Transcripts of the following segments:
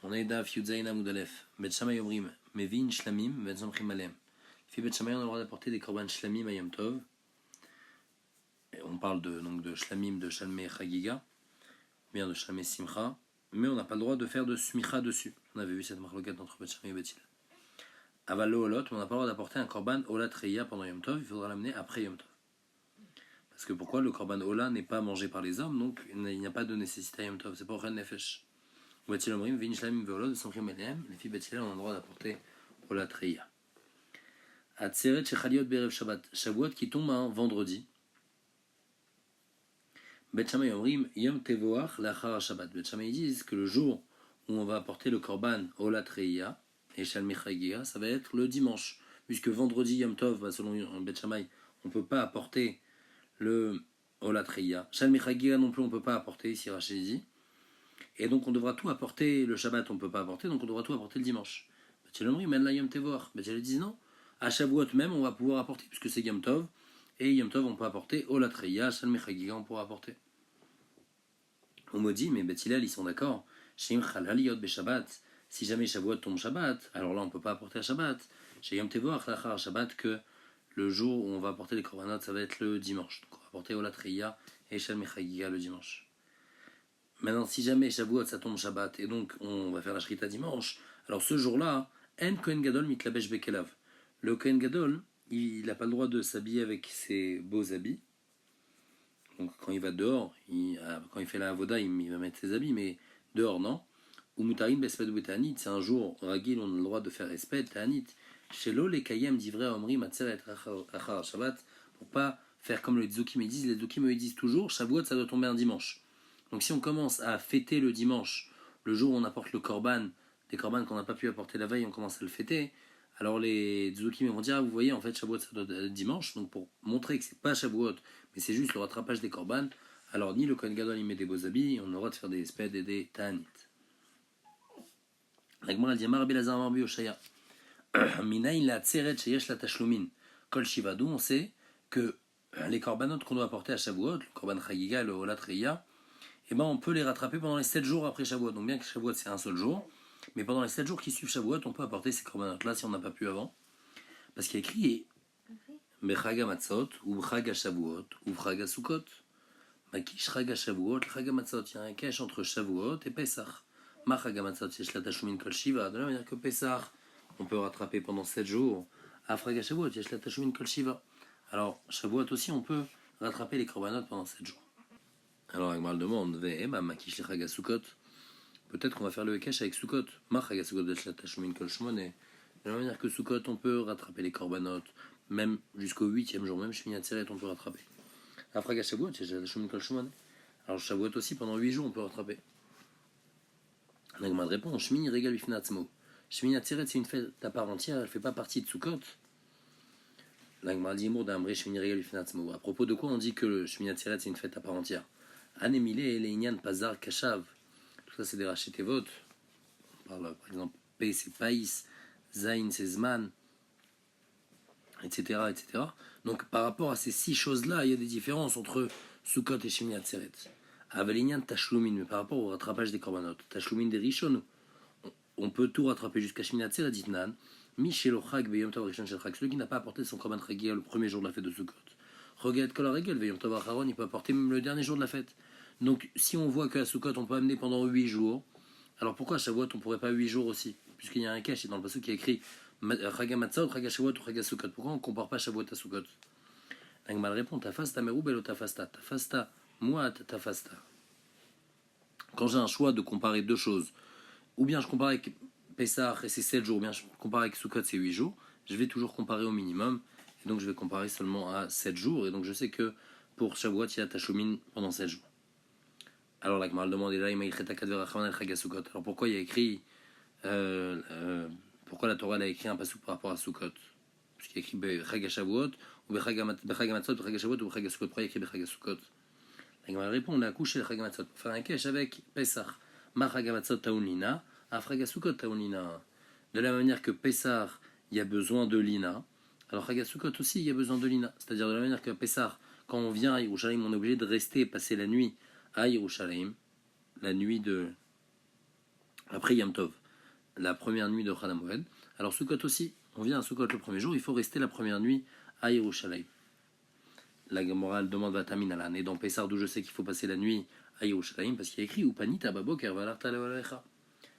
On est Daf Yudzaïna Moudalef. Bet Shammai Omrim, Mevin Shlamim, Bet Zamchim Alem. Fi Bet Shammai, on a le droit d'apporter des korban Shlamim à Yom Tov. Et on parle donc de Shlamim, de Shalmei Chagiga, bien de Shalmei Simcha, mais on n'a pas le droit de faire de Smicha dessus. On avait vu cette marloquette entre Bet Shammai et Bet Hillel. Avalo Olot, on n'a pas le droit d'apporter un korban Olat Reya pendant Yom Tov, il faudra l'amener après Yom Tov. Parce que pourquoi le korban Ola n'est pas mangé par les hommes, donc il n'y a pas de nécessité à Yom Tov, c'est pas Ren Nefesh. Bet Hillel Omrim, Vin Shlamim Veolot, de Samchim Elehem, les filles Bet Hillel ont le droit d'apporter Olat Reya. Atzeret Shechaliot Berev Shabbat, Shavuot qui tombe un vendredi. Bet Shammai Omrim, Yom Tevoach Lachar Shabbat. Bet Shammai disent que le jour où on va apporter le korban Olat Reya et Shalmei Chagiga, ça va être le dimanche. Puisque vendredi Yom Tov, selon Bet Shammai, on ne peut pas apporter le Olat Reya. Shalmei Chagiga non plus, on ne peut pas apporter, ici Rachid dit. Et donc on devra tout apporter, le Shabbat on ne peut pas apporter, donc on devra tout apporter le dimanche. Bet Hillel Omrim, Men la Yom Tevoach. Bet Hillel dit non, à Shavuot même on va pouvoir apporter, puisque c'est Yom Tov, et Yom Tov on peut apporter Olat Reya, Shalmei Chagiga on pourra apporter. On me dit, mais Bet Hillel ils sont d'accord, Sheim Chalaliyot Beshabbat, si jamais Shavuot tombe Shabbat, alors là on ne peut pas apporter à Shabbat, chez Yom Tevoach Lachar Shabbat, que le jour où on va apporter les korbanot ça va être le dimanche, donc on va apporter Olat Reya et Shalmei Chagiga le dimanche. Maintenant, si jamais Shavuot ça tombe Shabbat et donc on va faire la Shrita dimanche, alors ce jour-là, En Kohen Gadol mitlabesh bekelav. Le Kohen Gadol, il n'a pas le droit de s'habiller avec ses beaux habits. Donc quand il va dehors, quand il fait la avoda, il va mettre ses habits, mais dehors non. Ou mutarin besped ou ta'anit, c'est un jour ragil, on a le droit de faire esped ta'anit. Shelo le kayem divrei omri matzeret achar Shabbat, pour pas faire comme les Tzoukim me disent. Les Tzoukim me disent toujours, Shavuot ça doit tomber un dimanche. Donc si on commence à fêter le dimanche, le jour où on apporte le korban, des korban qu'on n'a pas pu apporter la veille, on commence à le fêter, alors les Tzoukim vont dire, vous voyez, en fait, Shavuot, ça doit être dimanche, donc pour montrer que c'est pas Shavuot, mais c'est juste le rattrapage des korban, alors ni le Kohen Gadol, il met des beaux habits, on aura de faire des espèdes et des ta'anit. La Gemara dit, Amar Belazar Amar Bioshaya, Minayin la tseret sheyesh la tashlumin, kol shivadou, on sait que les korbanot qu'on doit apporter à Shavuot, le korban Chagiga, le Olat Reya, eh ben on peut les rattraper pendant les 7 jours après Shavuot. Donc bien que Shavuot c'est un seul jour, mais pendant les 7 jours qui suivent Shavuot, on peut apporter ces korbanot-là si on n'a pas pu avant. Parce qu'il y a écrit Bechaga Matzot, ou Chaga Shavuot, ou Chaga Sukkot. Makish Chaga Shavuot, Chaga Matzot. Il y a un cache entre Shavuot et Pesach. Ma Chaga Matzot, Yesh la Tashumin Kol Shiva. De la manière que Pesach, on peut rattraper pendant 7 jours. À Chaga Shavuot, Yesh la Tashumin Kol Shiva. Alors, Shavuot aussi, on peut rattraper les korbanot pendant 7 jours. Alors Agmal demande, peut-être qu'on va faire le Hekesh avec Sukkot. De la manière que Sukkot, on peut rattraper les korbanot, même jusqu'au 8e jour, même Shmini Atzeret, on peut rattraper. Alors Shavuot aussi, pendant 8 jours, on peut rattraper. Agmal répond, Shmini Regal Bifnei Atzmo. Shmini Atzeret, c'est une fête à part entière, elle ne fait pas partie de Sukkot. L'Agmal dit, Shmini Regal Bifnei Atzmo. À propos de quoi on dit que le Shmini Atzeret, c'est une fête à part entière? Anemile et Leinian Pazar Kashav. Tout ça c'est des rachetevot. On parle par exemple P c'est Païs, Zain c'est Zman, etc., etc. Donc par rapport à ces 6 choses-là, il y a des différences entre Sukkot et Shmini Atzeret. Avalinian Tashlumin, mais par rapport au rattrapage des korbanot, Tashlumin des Rishon, on peut tout rattraper jusqu'à Shmini Atzeret, dit Nan. Michel Ochag Beyom Tov Rishon Shel Chag, celui qui n'a pas apporté son korban Chagiga le premier jour de la fête de Sukkot. Regarde Kol HaRegel, Beyom Tov Acharon, il peut apporter même le dernier jour de la fête. Donc, si on voit qu'à Sukkot, on peut amener pendant 8 jours, alors pourquoi à Shavuot, on ne pourrait pas 8 jours aussi? Puisqu'il y a un cache dans le passage qui a écrit Chaga Matzot, Chaga Shavuot ou Chaga Sukkot. Pourquoi on ne compare pas Shavuot à Sukkot? L'Agmal répond Tafasta Meroub et Tafasta. Tafasta, moi, Tafasta. Quand j'ai un choix de comparer deux choses, ou bien je compare avec Pessah et c'est 7 jours, ou bien je compare avec Sukkot, c'est 8 jours, je vais toujours comparer au minimum. Et donc, je vais comparer seulement à 7 jours. Et donc, je sais que pour Shavuot, il y a Tashumin pendant 7 jours. Alors la Gemara demande alors pourquoi il y a écrit pourquoi la Torah a écrit un pasuk par rapport à Sukkot? Parce qu'il y a écrit Bechag Shavuot ou Bechag Matzot, Bechag Shavuot ou Bechag Sukkot. Pourquoi il y a écrit Bechag Sukkot? La Gemara répond, on a accouché le Bechag Matzot pour faire un cache avec Pesach. Ma Bechag Matzot taunina, a Bechag Sukkot taunina. De la manière que Pesach il y a besoin de lina, alors Bechag Sukkot aussi il y a besoin de lina. C'est-à-dire de la manière que Pesach, quand on vient à Yerushalayim, on est obligé de rester et passer la nuit à Yerushalayim, la nuit de après Yom Tov, la première nuit de Chol HaMoed. Alors Sukkot aussi, on vient à Sukkot le premier jour, il faut rester la première nuit à Yerushalayim. La Gemara demande à Tamin Alan, et dans Pessar d'où je sais qu'il faut passer la nuit à Yerushalayim, parce qu'il y a écrit Upanita Baboker Valarta Leolecha.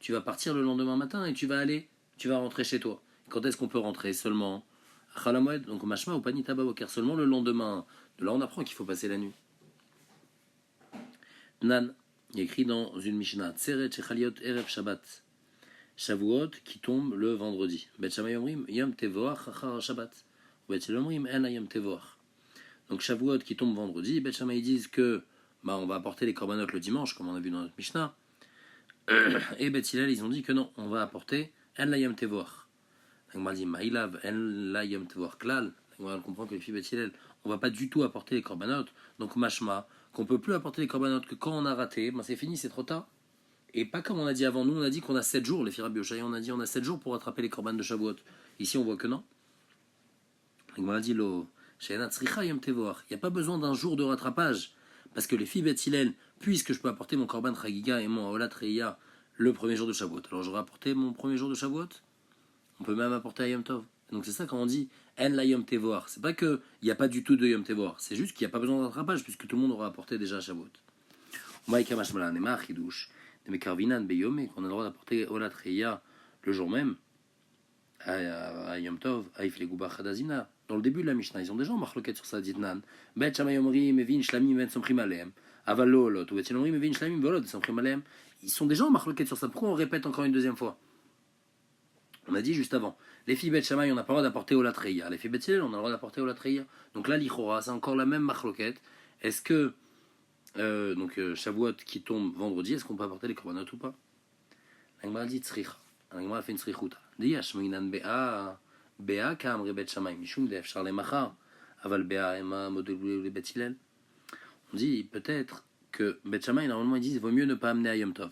Tu vas partir le lendemain matin et tu vas rentrer chez toi. Quand est-ce qu'on peut rentrer? Seulement à Chol HaMoed, donc Mashma Upanita Baboker, seulement le lendemain. De là on apprend qu'il faut passer la nuit. Nan, il y a écrit dans une Mishnah, Tseret Shechaliot Erev Shabbat. Shavuot qui tombe le vendredi. Bet Shammai Omrim Yom Tevoach Achar Shabbat. Bet Shammai Omrim En Yom Tevoach. Donc Shavuot qui tombe vendredi, Bet Shammai disent que on va apporter les korbanot le dimanche, comme on a vu dans notre Mishnah. Et Bet Hillel, ils ont dit que non, on va apporter En Yom Tevoach. Donc on dit Maïlav En Yom Tevoach Klal. On comprend que les filles Bet Hillel, on va pas du tout apporter les korbanot. Donc Mashma, qu'on peut plus apporter les korbanot que quand on a raté, c'est fini, c'est trop tard. Et pas comme on a dit avant, nous on a dit qu'on a 7 jours, les filles Rabbi Yoshaya, on a dit on a 7 jours pour attraper les korban de Shavuot. Ici on voit que non. On a dit il n'y a pas besoin d'un jour de rattrapage, parce que les filles Bet Hillel, puisque je peux apporter mon korban Chagiga et mon Olat Reya le premier jour de Shavuot, alors j'aurais apporté mon premier jour de Shavuot, on peut même apporter à Yom Tov. Donc c'est ça quand on dit En la Yom Tevoach, c'est pas qu'il n'y a pas du tout de Yom Tevoach, c'est juste qu'il n'y a pas besoin de rattrapage, puisque tout le monde aura apporté déjà à Shavuot. Maïka Mashmalan et Ma'achidouche. Mais Karvinan Beyome, qu'on a le droit d'apporter Olat Reya le jour même, à Yom Tov, à Iflegouba Chadazina. Dans le début de la Mishnah, ils ont déjà marloquet sur ça, Ditnan. Bet Shammai Omrim, Mevin Shlamim, Ben Somchim Aleem, Avalo Lot, ou Bet Shammai Omrim, Mevin Shlamim, Volot, Somchim Aleem. Ils sont déjà en marloquet sur ça. Pourquoi on répète encore une deuxième fois? On a dit juste avant, les filles Bet Shammai, on n'a pas le droit d'apporter Olat Reya. Les filles Bet Hillel, on a le droit d'apporter Olat Reya. Donc là, l'Ichora, c'est encore la même marloquet. Est-ce que Shavuot qui tombe vendredi, est-ce qu'on peut apporter les korbanot ou pas? L'Agmara dit tzricha. L'Agmara fait une tzrichuta. Dit Yashminan Bea Kamre Bet Shammai Mishum Def Charle Machar Aval Bea Emma Modelu le Bet Hillel. On dit peut-être que Bet Shammai normalement ils disent il vaut mieux ne pas amener à Yom Tov.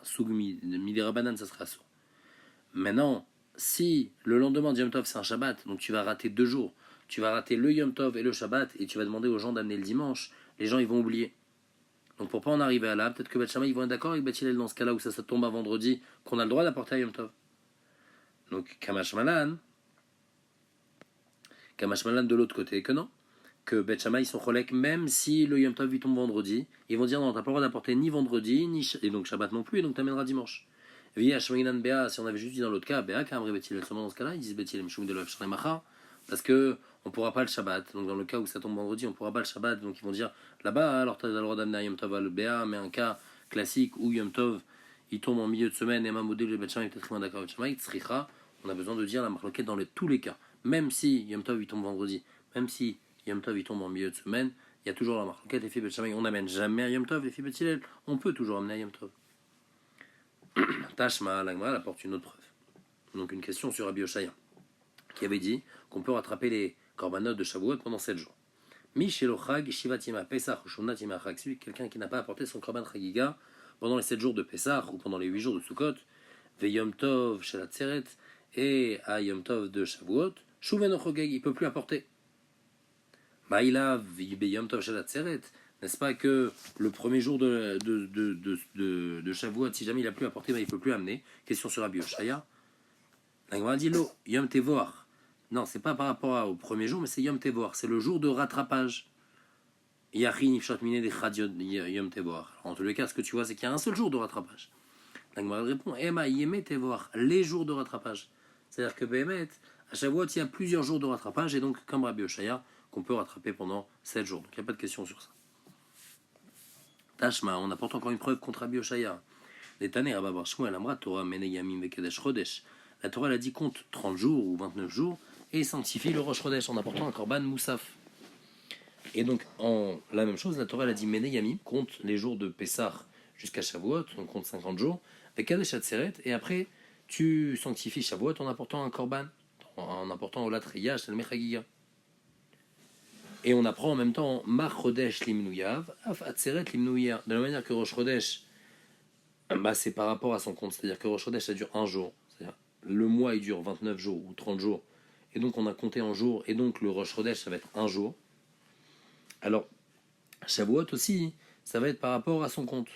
Soug Midi Rabanan ça sera sourd. Maintenant, si le lendemain de Yom Tov c'est un Shabbat, donc tu vas rater 2 jours, tu vas rater le Yom Tov et le Shabbat et tu vas demander aux gens d'amener le dimanche. Les gens ils vont oublier. Donc pour pas en arriver à là, peut-être que Bet Shammai ils vont être d'accord avec Bet Hillel dans ce cas-là où ça tombe à vendredi, qu'on a le droit d'apporter à Yom Tov. Donc Kamash Malan de l'autre côté, que non. Que Bet Shammai ils sont cholek, même si le Yom Tov il tombe vendredi, ils vont dire non, t'as pas le droit d'apporter ni vendredi, et donc Shabbat non plus, et donc t'amèneras dimanche. Via Shminan Bea, si on avait juste dit dans l'autre cas, Bea Kamre Bet Hillel, seulement dans ce cas-là, ils disent Bet Hillel Mishum de l'Oev Shalem Machar, parce que on pourra pas le Shabbat. Donc dans le cas où ça tombe vendredi, on pourra pas le Shabbat. Donc ils vont dire là-bas, alors tu as le droit d'amener à Yom Tov le Béa, mais un cas classique où Yom Tov il tombe en milieu de semaine et Mamodé le Bet Shammai peut-être moins d'accord avec Shammai, Tzricha, on a besoin de dire la marloquette dans tous les cas. Même si Yom Tov il tombe vendredi, même si Yom Tov il tombe en milieu de semaine, il y a toujours la marloquette et Bet Shammai. On n'amène jamais à Yom Tov et Bet Hillel, on peut toujours amener à Yom Tov. Tashma, l'Agmara apporte une autre preuve. Donc une question sur Rabbi Yoshaya, qui avait dit qu'on peut rattraper les korbanot de Shavuot pendant 7 jours. Mishelochag, Shivatima, Pesach, Shunatima, Chag, quelqu'un qui n'a pas apporté son korban Chagiga pendant les 7 jours de Pesach ou pendant les 8 jours de Sukkot, Ve Yom Tov, Shelatzeret, et à Yom Tov de Shavuot, Shuveno Chogeg, il ne peut plus apporter. Maïla, Ve Yom Tov, Shelatzeret, n'est-ce pas que le premier jour de Shavuot, si jamais il n'a plus apporté, il ne peut plus amener. Question sur Rabbi Yoshaya. La Gemara dit Lo, Yom Tevoach. Non, c'est pas par rapport au premier jour, mais c'est Yom Tevoach. C'est le jour de rattrapage. Yachin Ifshot Mine de Chadiot Yom Tevoach. En tous les cas, ce que tu vois, c'est qu'il y a un seul jour de rattrapage. La Gemara répond Ema Yeme Tevoach. Les jours de rattrapage. C'est-à-dire que Behemet, à Shavuot, il y a plusieurs jours de rattrapage, et donc, comme Rabbi Yoshaya, qu'on peut rattraper pendant 7 jours. Donc, il n'y a pas de question sur ça. Tashma, on apporte encore une preuve contre Rabbi Yoshaya. Les Taner, Rabba Bar Shmuel, Amra, Torah, Mene Yamim Vekedesh Chodesh. La Torah elle a dit compte 30 jours ou 29 jours et sanctifie le Rosh Chodesh en apportant un korban moussaf. Et donc, en la même chose, la Torah elle a dit Mene Yamim, compte les jours de Pessah jusqu'à Shavuot, on compte 50 jours, avec Kadesh Atzeret, et après tu sanctifies Shavuot en apportant un korban, en apportant Olat Reya, Shel Mechagiga. Et on apprend en même temps Mar Chodesh Limnuyav, Af Atzeret Limnuyav, de la manière que Rosh Chodesh, c'est par rapport à son compte, c'est-à-dire que Rosh Chodesh ça dure un jour. Le mois il dure 29 jours ou 30 jours, et donc on a compté en jours, et donc le Rosh Chodesh ça va être un jour. Alors, Shavuot aussi, ça va être par rapport à son compte.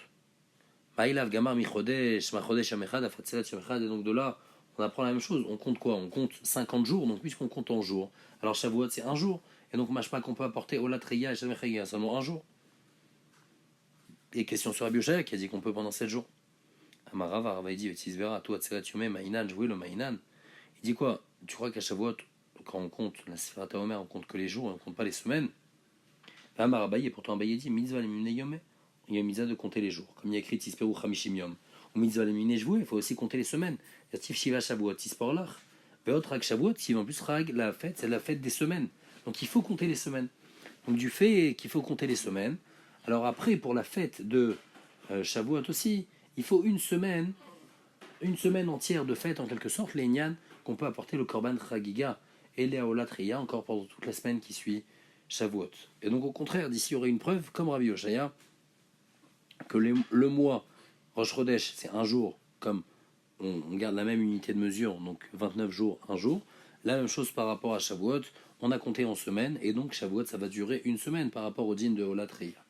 Maïlav Gamar Michodesh, Machodesh Yamechad, Afatzelet Yamechad, et donc de là, on apprend la même chose. On compte quoi? On compte 50 jours, donc puisqu'on compte en jours. Alors Shavuot, c'est un jour. Et donc, machma qu'on peut apporter Olat Reya et Shalmechagia, seulement un jour. Et question sur Rabbi Yoshaya qui a dit qu'on peut pendant 7 jours. Amarav, Arava, il dit, Vetzizvera, toi, Tserat Yomé, Mainan, jouer le Mainan. Il dit quoi? Tu crois qu'à Shavuot, quand on compte la Sifrat Omer, on compte que les jours, on compte pas les semaines? Amarabaye, et pourtant Abaye dit, Mitzvah Lemine Yomé. Il y a une mitzvah de compter les jours. Comme il y a écrit Tisperu Chamishim Yom. Ou Mitzvah Lemine Jvou, il faut aussi compter les semaines. Tif Shiva Shavuot, Tisporlach. Veot Rag Shavuot, si en plus Rag, la fête, c'est la fête des semaines. Donc il faut compter les semaines. Donc du fait qu'il faut compter les semaines, alors après, pour la fête de Shavuot aussi, il faut une semaine entière de fête en quelque sorte, les Nyan, qu'on peut apporter le Korban Chagiga et les Aolat-Riya encore pendant toute la semaine qui suit Shavuot. Et donc au contraire, d'ici il y aurait une preuve, comme Rabbi Yoshaya, que le mois Rosh Chodesh, c'est un jour, comme on garde la même unité de mesure, donc 29 jours, un jour. La même chose par rapport à Shavuot, on a compté en semaines, et donc Shavuot, ça va durer une semaine par rapport au din de Olat-Riya.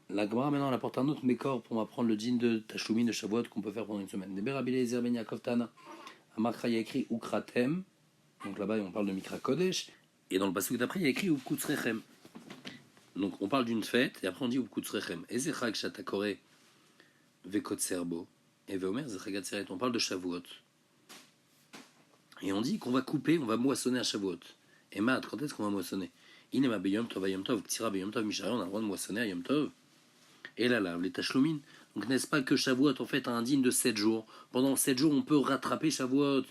La Gemara maintenant elle apporte un autre mécor pour m'apprendre le din de Tashlumin de Shavuot qu'on peut faire pendant une semaine. Neber Rabbi Eliezer ben Yaakov Tana. Amakra il y a écrit Ukratem, donc là-bas on parle de Mikra Kodesh, et dans le passage d'après il y a écrit Ukutzrechem. Donc on parle d'une fête, et après on dit Ukutzrechem. Ezechag Shatakore Vekot Serbo, et Veomer Zechagat Seret. On parle de Shavuot. Et on dit qu'on va couper, on va moissonner à Shavuot. Et Matt, quand est-ce qu'on va moissonner? Inema Beyom Tov, Yom Tov, Ktira Beyom Tov, Mishari, on a le droit de moissonner à Yom Tov. Et là, les Tashlumin. Donc n'est-ce pas que Shavuot en fait a un digne de 7 jours? Pendant 7 jours, on peut rattraper Shavuot.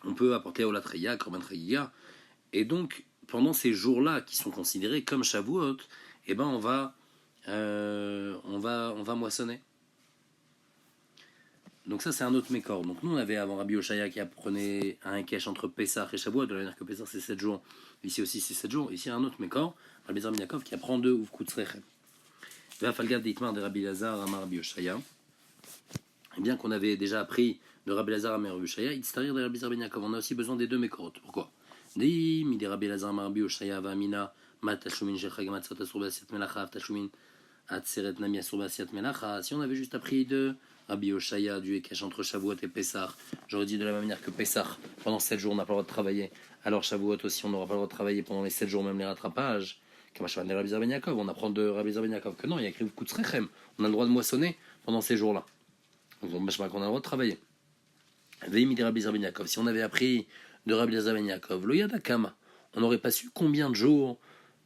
On peut apporter Olat Reya, Korban Chagiga. Et donc, pendant ces jours-là, qui sont considérés comme Shavuot, eh ben on va moissonner. Donc ça, c'est un autre mécor. Donc nous, on avait avant Rabbi Yoshaya qui apprenait un kesh entre Pessah et Shavuot, de la manière que Pessah, c'est 7 jours. Ici aussi, c'est 7 jours. Ici, il y a un autre mécor, Rabbi Eliezer ben Yaakov, qui apprend de Uvkutzrechem. Falgad d'Itmar de Rabbi Elazar à Rabbi Yoshaya. Et bien qu'on avait déjà appris de Rabbi Elazar à Rabbi Yoshaya, Itztarir de Rabbi Eliezer ben Yaakov, on a aussi besoin des deux mékorot. Pourquoi? Di mi de Rabbi Elazar à Rabbi Yoshaya va'amina mat tashlumin shel chag matzot asur b'asiat melacha tashlumin atzeret nami asur b'asiat melacha. Si on avait juste appris de Rabbi Yoshaya du Ekech entre Shavuot et Pessah, j'aurais dit de la même manière que Pessah, pendant 7 jours on n'a pas le droit de travailler. Alors Shavuot aussi on n'aura pas le droit de travailler pendant les 7 jours, même les rattrapages. On apprend de Rabbi Eliezer ben Yaakov que non, il y a écrit Kutzrechem. On a le droit de moissonner pendant ces jours-là. Donc on a le droit de travailler. Si on avait appris de Rabbi Eliezer ben Yaakov, lo yadakama, on n'aurait pas su combien de jours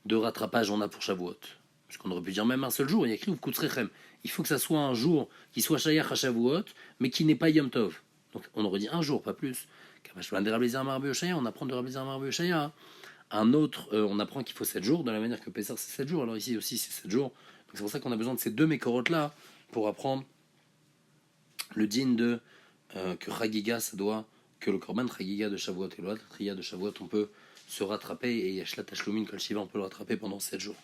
de rattrapage on a pour Shavuot. Parce qu'on aurait pu dire même un seul jour, il y a écrit Kutzrechem. Il faut que ça soit un jour qui soit Shayach à Shavuot, mais qui n'est pas Yom Tov. Donc on aurait dit un jour, pas plus. On apprend de Rabbi Eliezer ben Yoshaya. Un autre, on apprend qu'il faut 7 jours, de la manière que Pessah c'est 7 jours, alors ici aussi c'est 7 jours. Donc c'est pour ça qu'on a besoin de ces deux mécorotes là pour apprendre le din de que Chagiga, ça doit, que le Korban Chagiga de Shavuot et le Triya de Shavuot, on peut se rattraper, et Yashla Tashlumin Kol Shiva, on peut le rattraper pendant 7 jours.